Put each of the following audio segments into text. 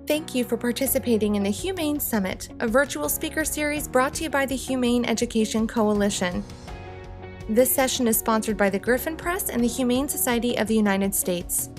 Thank you for participating in the Humane Summit, a virtual speaker series brought to you by the Humane Education Coalition. This session is sponsored by the Griffin Press and the Humane Society of the United States.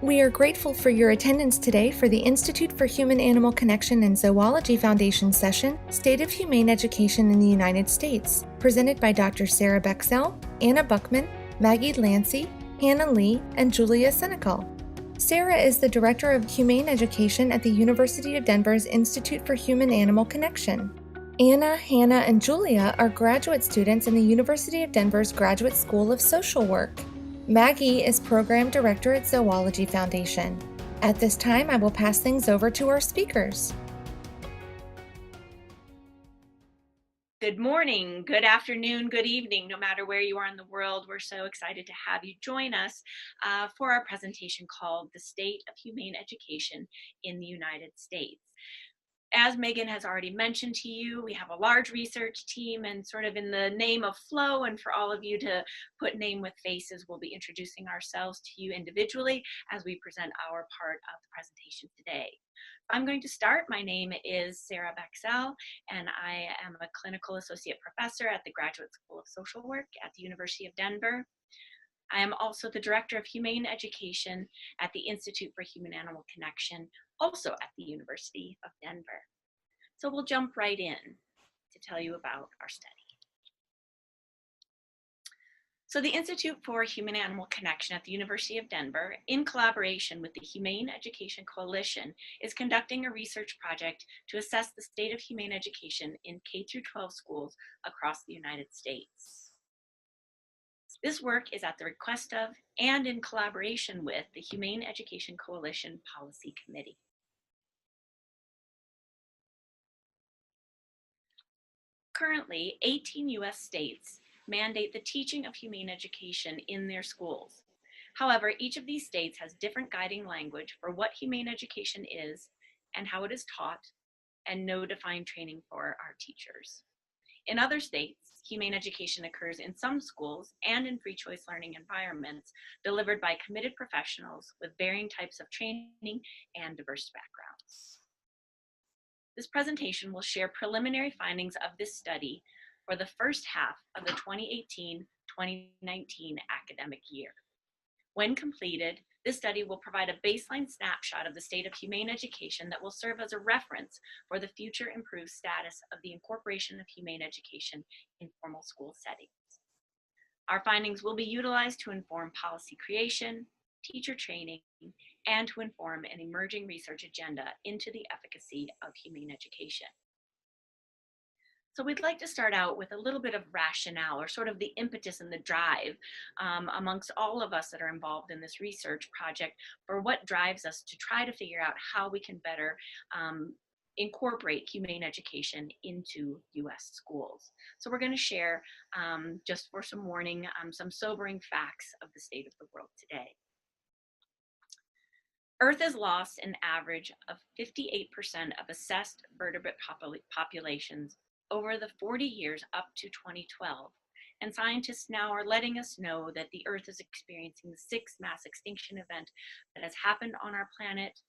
We are grateful for your attendance today for the Institute for Human-Animal Connection and Zoology Foundation session, State of Humane Education in the United States, presented by Dr. Sarah Bexell, Anna Buckman, Maggie Lantzy, Hanna and Julia Senecal. Sarah is the Director of Humane Education at the University of Denver's Institute for Human-Animal Connection. Anna, Hanna, and Julia are graduate students in the University of Denver's Graduate School of Social Work. Maggie is Program Director at Zoology Foundation. At this time, I will pass things over to our speakers. Good morning, good afternoon, good evening, no matter where you are in the world. We're so excited to have you join us for our presentation called The State of Humane Education in the United States. As Megan has already mentioned to you, we have a large research team, and sort of in the name of flow and for all of you to put name with faces, we'll be introducing ourselves to you individually as we present our part of the presentation today. I'm going to start. My name is Sarah Bexell, and I am a clinical associate professor at the Graduate School of Social Work at the University of Denver. I am also the Director of Humane Education at the Institute for Human-Animal Connection, also at the University of Denver. So we'll jump right in to tell you about our study. So the Institute for Human-Animal Connection at the University of Denver, in collaboration with the Humane Education Coalition, is conducting a research project to assess the state of humane education in K-12 schools across the United States. This work is at the request of and in collaboration with the Humane Education Coalition Policy Committee. Currently, 18 U.S. states mandate the teaching of humane education in their schools. However, each of these states has different guiding language for what humane education is and how it is taught, and no defined training for our teachers. In other states, humane education occurs in some schools and in free choice learning environments delivered by committed professionals with varying types of training and diverse backgrounds. This presentation will share preliminary findings of this study for the first half of the 2018-2019 academic year. When completed, this study will provide a baseline snapshot of the state of humane education that will serve as a reference for the future improved status of the incorporation of humane education in formal school settings. Our findings will be utilized to inform policy creation, teacher training, and to inform an emerging research agenda into the efficacy of humane education. So we'd like to start out with a little bit of rationale, or sort of the impetus and the drive amongst all of us that are involved in this research project for what drives us to try to figure out how we can better incorporate humane education into U.S. schools. So we're going to share, just for some warning, some sobering facts of the state of the world today. Earth has lost an average of 58% of assessed vertebrate populations over the 40 years up to 2012, and scientists now are letting us know that the Earth is experiencing the 6th mass extinction event that has happened on our planet.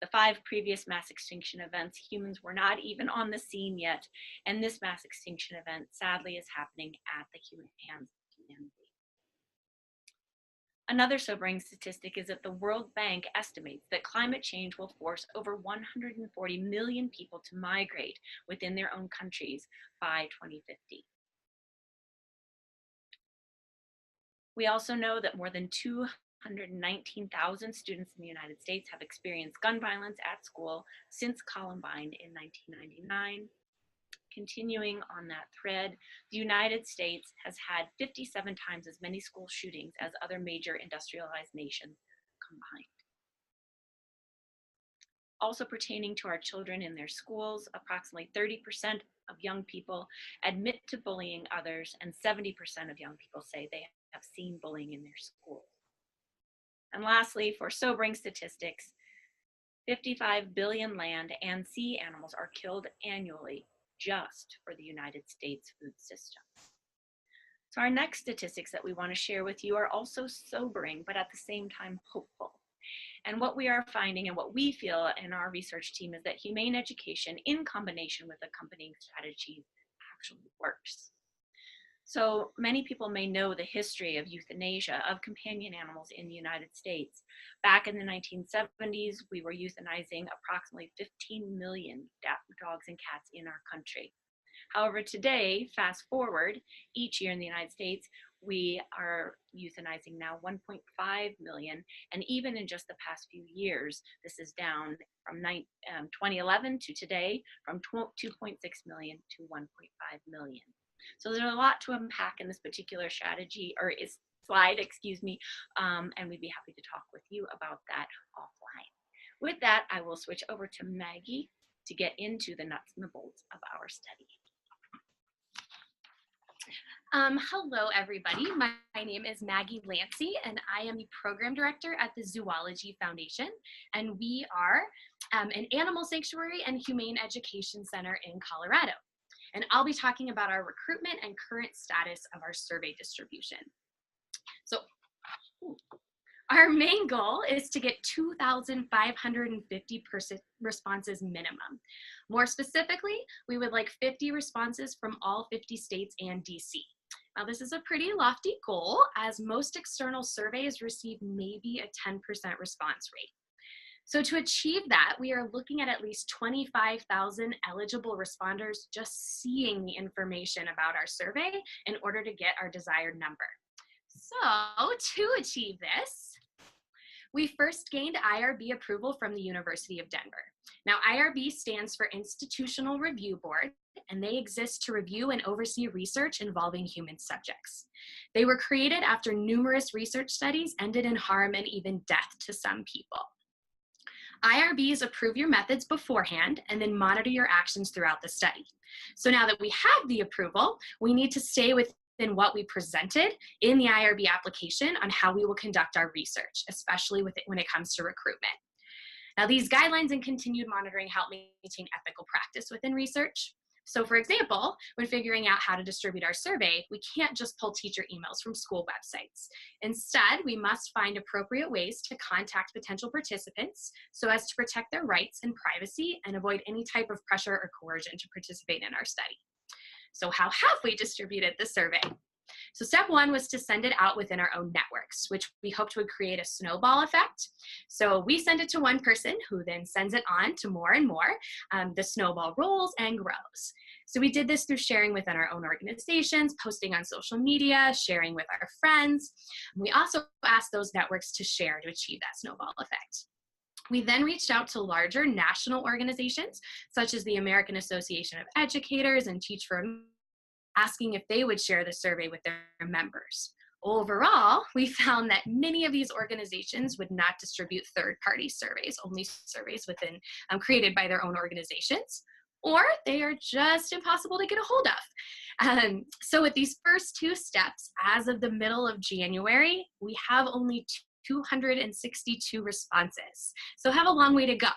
The 5 previous mass extinction events, humans were not even on the scene yet, and this mass extinction event sadly is happening at the hands of humanity. Another sobering statistic is that the World Bank estimates that climate change will force over 140 million people to migrate within their own countries by 2050. We also know that more than 219,000 students in the United States have experienced gun violence at school since Columbine in 1999. Continuing on that thread, the United States has had 57 times as many school shootings as other major industrialized nations combined. Also pertaining to our children in their schools, approximately 30% of young people admit to bullying others, and 70% of young people say they have seen bullying in their schools. And lastly, for sobering statistics, 55 billion land and sea animals are killed annually just for the United States food system. So our next statistics that we want to share with you are also sobering, but at the same time hopeful. And what we are finding and what we feel in our research team is that humane education in combination with accompanying strategies actually works. So many people may know the history of euthanasia of companion animals in the United States. Back in the 1970s, we were euthanizing approximately 15 million dogs and cats in our country. However, today, fast forward, each year in the United States, we are euthanizing now 1.5 million. And even in just the past few years, this is down from 2011 to today, from 2.6 million to 1.5 million. So there's a lot to unpack in this particular strategy, or slide, excuse me, and we'd be happy to talk with you about that offline. With that, I will switch over to Maggie to get into the nuts and the bolts of our study. Hello, everybody. My name is Maggie Lantzy, and I am the program director at the Zoology Foundation, and we are an animal sanctuary and humane education center in Colorado. And I'll be talking about our recruitment and current status of our survey distribution. So our main goal is to get 2,550 responses minimum. More specifically, we would like 50 responses from all 50 states and DC. Now, this is a pretty lofty goal, as most external surveys receive maybe a 10% response rate. So to achieve that, we are looking at least 25,000 eligible responders just seeing the information about our survey in order to get our desired number. So to achieve this, we first gained IRB approval from the University of Denver. Now, IRB stands for Institutional Review Board, and they exist to review and oversee research involving human subjects. They were created after numerous research studies ended in harm and even death to some people. IRBs approve your methods beforehand and then monitor your actions throughout the study. So now that we have the approval, we need to stay within what we presented in the IRB application on how we will conduct our research, especially when it comes to recruitment. Now, these guidelines and continued monitoring help maintain ethical practice within research. So for example, when figuring out how to distribute our survey, we can't just pull teacher emails from school websites. Instead, we must find appropriate ways to contact potential participants so as to protect their rights and privacy and avoid any type of pressure or coercion to participate in our study. So how have we distributed the survey? So step one was to send it out within our own networks, which we hoped would create a snowball effect. So we send it to one person who then sends it on to more and more. The snowball rolls and grows. So we did this through sharing within our own organizations, posting on social media, sharing with our friends. We also asked those networks to share to achieve that snowball effect. We then reached out to larger national organizations, such as the American Association of Educators and Teach for America, asking if they would share the survey with their members. Overall, we found that many of these organizations would not distribute third-party surveys, only surveys created by their own organizations, or they are just impossible to get a hold of. So with these first two steps, as of the middle of January, we have only 262 responses. So have a long way to go.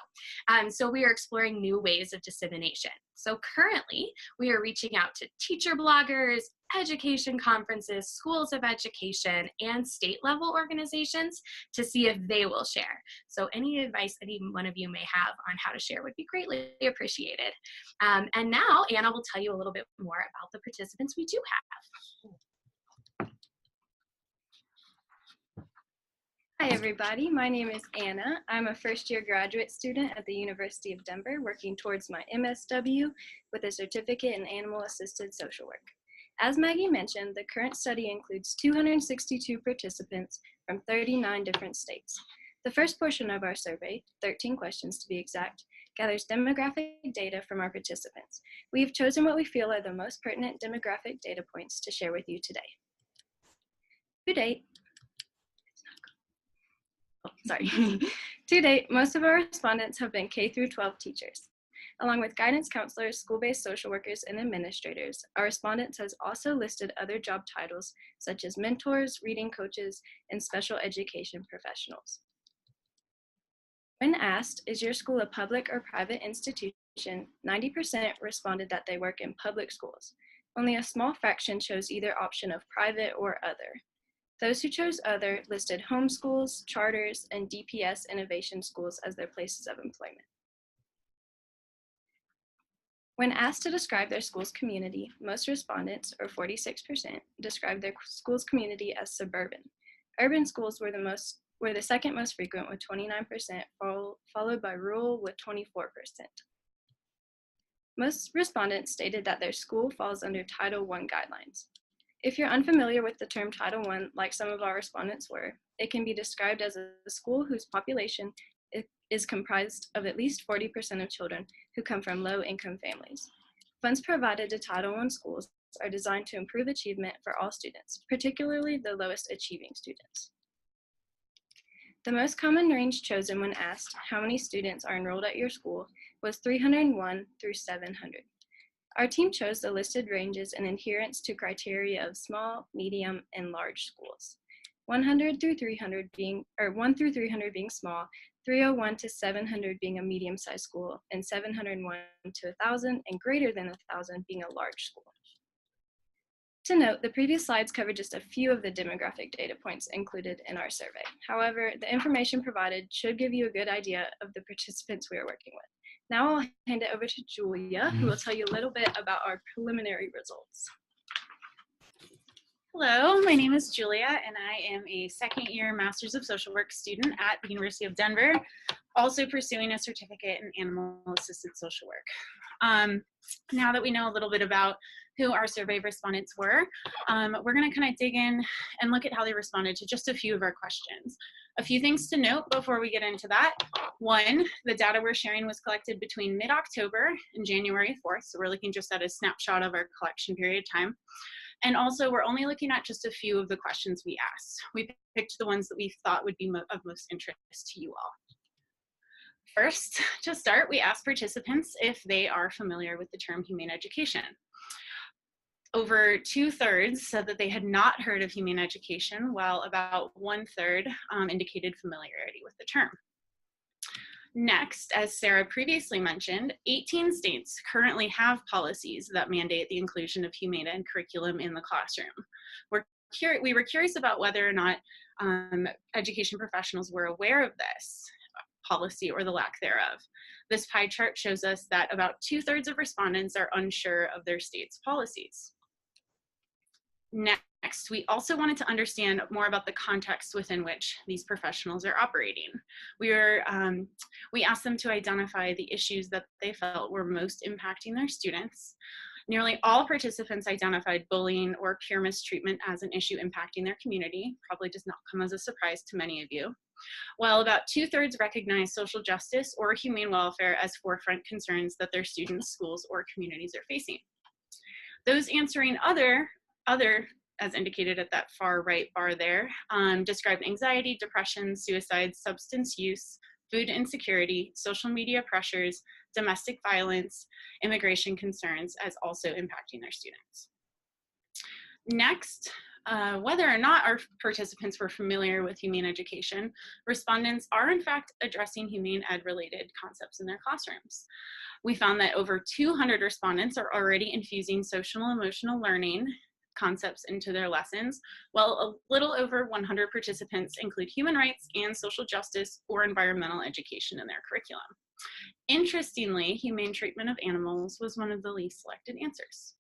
So we are exploring new ways of dissemination. So currently, we are reaching out to teacher bloggers, education conferences, schools of education, and state level organizations to see if they will share. So any advice any one of you may have on how to share would be greatly appreciated. And now Anna will tell you a little bit more about the participants we do have. Hi everybody, my name is Anna. I'm a first-year graduate student at the University of Denver working towards my MSW with a certificate in animal-assisted social work. As Maggie mentioned, the current study includes 262 participants from 39 different states. The first portion of our survey, 13 questions to be exact, gathers demographic data from our participants. We have chosen what we feel are the most pertinent demographic data points to share with you today. To date, To date, most of our respondents have been K through 12 teachers. Along with guidance counselors, school-based social workers, and administrators, our respondents has also listed other job titles such as mentors, reading coaches, and special education professionals. When asked, is your school a public or private institution, 90% responded that they work in public schools. Only a small fraction chose either option of private or other. Those who chose other listed homeschools, charters, and DPS innovation schools as their places of employment. When asked to describe their school's community, most respondents, or 46%, described their school's community as suburban. Urban schools were the second most frequent with 29%, followed by rural with 24%. Most respondents stated that their school falls under Title I guidelines. If you're unfamiliar with the term Title I, like some of our respondents were, it can be described as a school whose population is comprised of at least 40% of children who come from low-income families. Funds provided to Title I schools are designed to improve achievement for all students, particularly the lowest achieving students. The most common range chosen when asked how many students are enrolled at your school was 301 through 700. Our team chose the listed ranges in adherence to criteria of small, medium, and large schools. 100 through 300 being, or 1 through 300 being small, 301 to 700 being a medium-sized school, and 701 to 1,000 and greater than 1,000 being a large school. To note, the previous slides covered just a few of the demographic data points included in our survey. However, the information provided should give you a good idea of the participants we are working with. Now I'll hand it over to Julia, who will tell you a little bit about our preliminary results. Hello, my name is Julia, and I am a second-year Master's of Social Work student at the University of Denver, also pursuing a certificate in animal-assisted social work. Now that we know a little bit about who our survey respondents were, we're going to kind of dig in and look at how they responded to just a few of our questions. A few things to note before we get into that. One, the data we're sharing was collected between mid-October and January 4th, so we're looking just at a snapshot of our collection period time. And also, we're only looking at just a few of the questions we asked. We picked the ones that we thought would be of most interest to you all. First, to start, we asked participants if they are familiar with the term humane education. Over 2/3 said that they had not heard of humane education, while about 1/3 indicated familiarity with the term. Next, as Sarah previously mentioned, 18 states currently have policies that mandate the inclusion of humane ed curriculum in the classroom. We were curious about whether or not education professionals were aware of this policy or the lack thereof. This pie chart shows us that about 2/3 of respondents are unsure of their state's policies. Next, we also wanted to understand more about the context within which these professionals are operating. We asked them to identify the issues that they felt were most impacting their students. Nearly all participants identified bullying or peer mistreatment as an issue impacting their community. Probably does not come as a surprise to many of you. While about 2/3 recognize social justice or humane welfare as forefront concerns that their students, schools, or communities are facing. Those answering other, as indicated at that far right bar there, described anxiety, depression, suicide, substance use, food insecurity, social media pressures, domestic violence, immigration concerns as also impacting their students. Next, whether or not our participants were familiar with humane education, respondents are in fact addressing humane ed related concepts in their classrooms. We found that over 200 respondents are already infusing social and emotional learning concepts into their lessons, while a little over 100 participants include human rights and social justice or environmental education in their curriculum. Interestingly, humane treatment of animals was one of the least selected answers.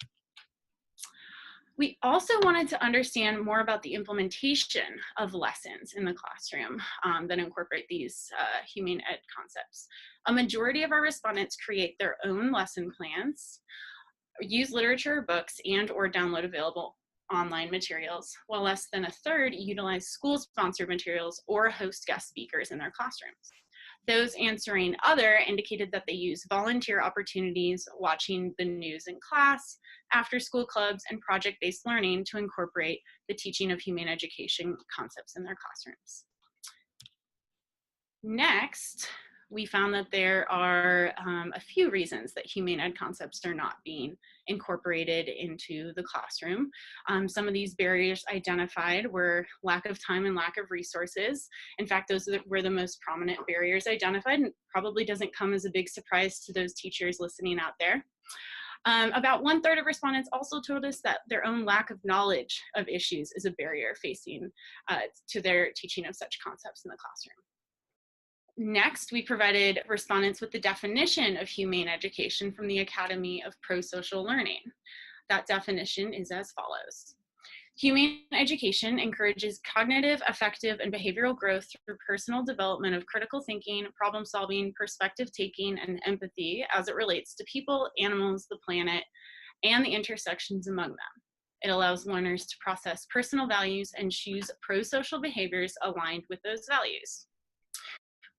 We also wanted to understand more about the implementation of lessons in the classroom that incorporate these humane ed concepts. A majority of our respondents create their own lesson plans, use literature, books, and or download available online materials, while less than 1/3 utilize school-sponsored materials or host guest speakers in their classrooms. Those answering other indicated that they use volunteer opportunities, watching the news in class, after-school clubs, and project-based learning to incorporate the teaching of humane education concepts in their classrooms. Next, we found that there are a few reasons that humane ed concepts are not being incorporated into the classroom. Some of these barriers identified were lack of time and lack of resources. In fact, those were the most prominent barriers identified, and probably doesn't come as a big surprise to those teachers listening out there. About 1/3 of respondents also told us that their own lack of knowledge of issues is a barrier facing to their teaching of such concepts in the classroom. Next, we provided respondents with the definition of humane education from the Academy of Pro-Social Learning. That definition is as follows. Humane education encourages cognitive, affective, and behavioral growth through personal development of critical thinking, problem solving, perspective taking, and empathy as it relates to people, animals, the planet, and the intersections among them. It allows learners to process personal values and choose pro-social behaviors aligned with those values.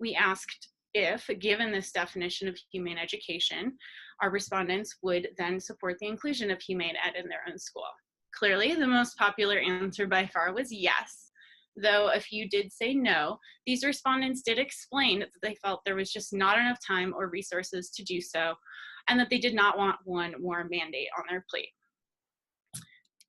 We asked if, given this definition of humane education, our respondents would then support the inclusion of humane ed in their own school. Clearly, the most popular answer by far was yes, though a few did say no. These respondents did explain that they felt there was just not enough time or resources to do so, and that they did not want one more mandate on their plate.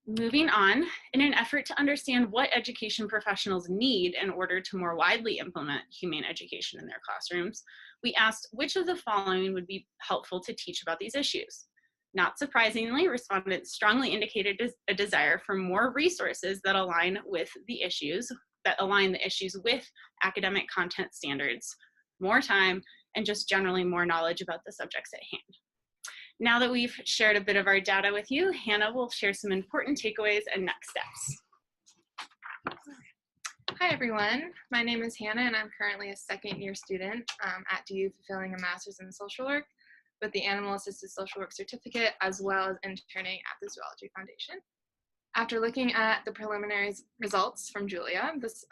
Moving on, in an effort to understand what education professionals need in order to more widely implement humane education in their classrooms, we asked which of the following would be helpful to teach about these issues. Not surprisingly, respondents strongly indicated a desire for more resources that align the issues with academic content standards, more time, and just generally more knowledge about the subjects at hand. Now that we've shared a bit of our data with you, Hannah will share some important takeaways and next steps. Hi everyone, my name is Hannah and I'm currently a second-year student at DU fulfilling a master's in social work with the Animal Assisted Social Work Certificate as well as interning at the Zoology Foundation. After looking at the preliminary results from Julia, this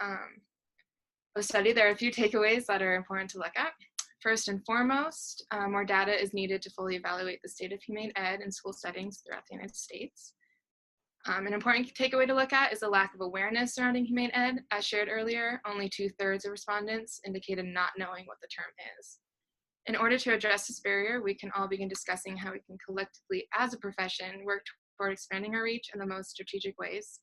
study, there are a few takeaways that are important to look at. First and foremost, more data is needed to fully evaluate the state of humane ed in school settings throughout the United States. An important takeaway to look at is the lack of awareness surrounding humane ed. As shared earlier, only 2/3 of respondents indicated not knowing what the term is. In order to address this barrier, we can all begin discussing how we can collectively, as a profession, work toward expanding our reach in the most strategic ways.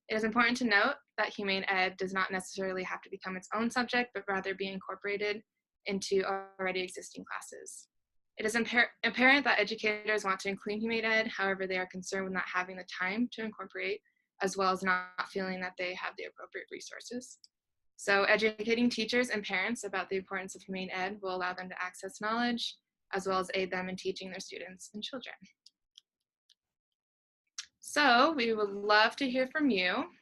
It is important to note that humane ed does not necessarily have to become its own subject, but rather be incorporated into already existing classes. It is apparent that educators want to include humane ed, however, they are concerned with not having the time to incorporate, as well as not feeling that they have the appropriate resources. So educating teachers and parents about the importance of humane ed will allow them to access knowledge, as well as aid them in teaching their students and children. So we would love to hear from you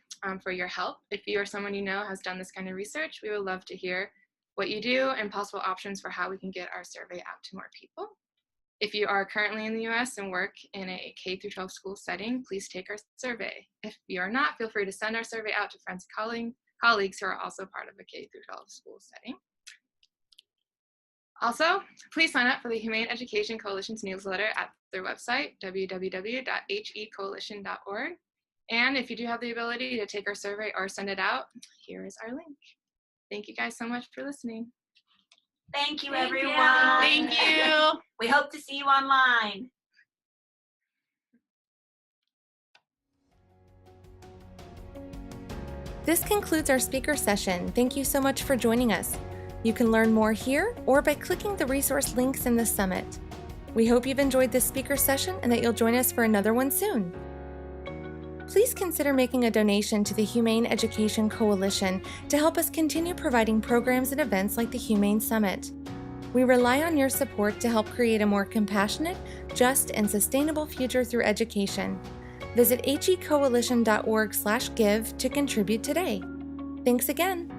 for your help. If you or someone you know has done this kind of research, we would love to hear what you do and possible options for how we can get our survey out to more people. If you are currently in the US and work in a K-12 school setting, please take our survey. If you are not, feel free to send our survey out to friends and colleagues who are also part of a K-12 school setting. Also, please sign up for the Humane Education Coalition's newsletter at their website, www.hecoalition.org. And if you do have the ability to take our survey or send it out, here is our link. Thank you guys so much for listening. Thank you, Thank you. everyone. Thank you. We hope to see you online. This concludes our speaker session. Thank you so much for joining us. You can learn more here or by clicking the resource links in the summit. We hope you've enjoyed this speaker session and that you'll join us for another one soon. Please consider making a donation to the Humane Education Coalition to help us continue providing programs and events like the Humane Summit. We rely on your support to help create a more compassionate, just, and sustainable future through education. Visit hecoalition.org/give to contribute today. Thanks again.